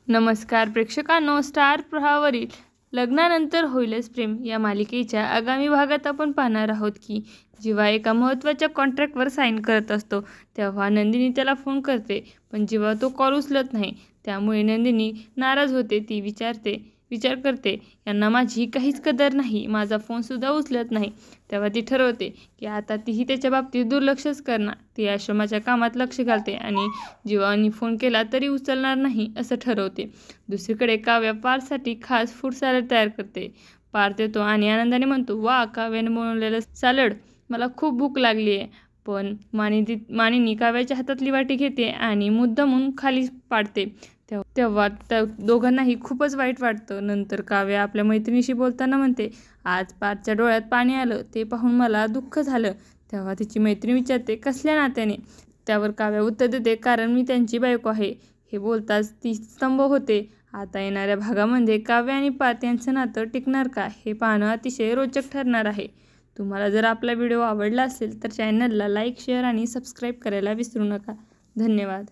नमस्कार प्रेक्षकांनो, स्टार प्रवाहावरील लग्नानंतर होईलच प्रेम या मालिकेच्या आगामी भागात आपण पाहणार आहोत की जेव्हा एका महत्त्वाच्या कॉन्ट्रॅक्टवर साईन करत असतो तेव्हा नंदिनी त्याला फोन करते, पण जेव्हा तो कॉल उचलत नाही त्यामुळे नंदिनी नाराज होते. ती विचार करते, यांना माझी काहीच कदर नाही, माझा फोनसुद्धा उचलत नाही. तेव्हा ती ठरवते की आता तीही त्याच्या बाबतीत दुर्लक्षच करणार. ती आश्रमाच्या कामात लक्ष घालते आणि जीवानी फोन केला तरी उचलणार नाही असं ठरवते. दुसरीकडे काव्या पार्थसाठी खास फूड सॅलड तयार करते. पार्थ येतो आणि आनंदाने म्हणतो, वा, काव्याने बनवलेलं सॅलड, मला खूप भूक लागली आहे. पण मानिनी काव्याच्या हातातली वाटी घेते आणि मुद्दामून खाली पाडते. तेव्हा त्या दोघांनाही खूपच वाईट वाटतं. नंतर काव्या आपल्या मैत्रिणीशी बोलताना म्हणते, आज पार्थच्या डोळ्यात पाणी आलं, ते पाहून मला दुःख झालं. तेव्हा तिची मैत्रीण विचारते, कसल्या नात्याने? त्यावर काव्या उत्तर देते, कारण मी त्यांची बायको आहे. हे बोलताच ती स्तंभ होते. आता येणाऱ्या भागामध्ये काव्या आणि पार्थ यांचं नातं टिकणार का, हे पाहणं अतिशय रोचक ठरणार आहे. तुम्हाला जर आपला व्हिडिओ आवडला असेल तर चॅनलला लाईक, शेअर आणि सबस्क्राईब करायला विसरू नका. धन्यवाद.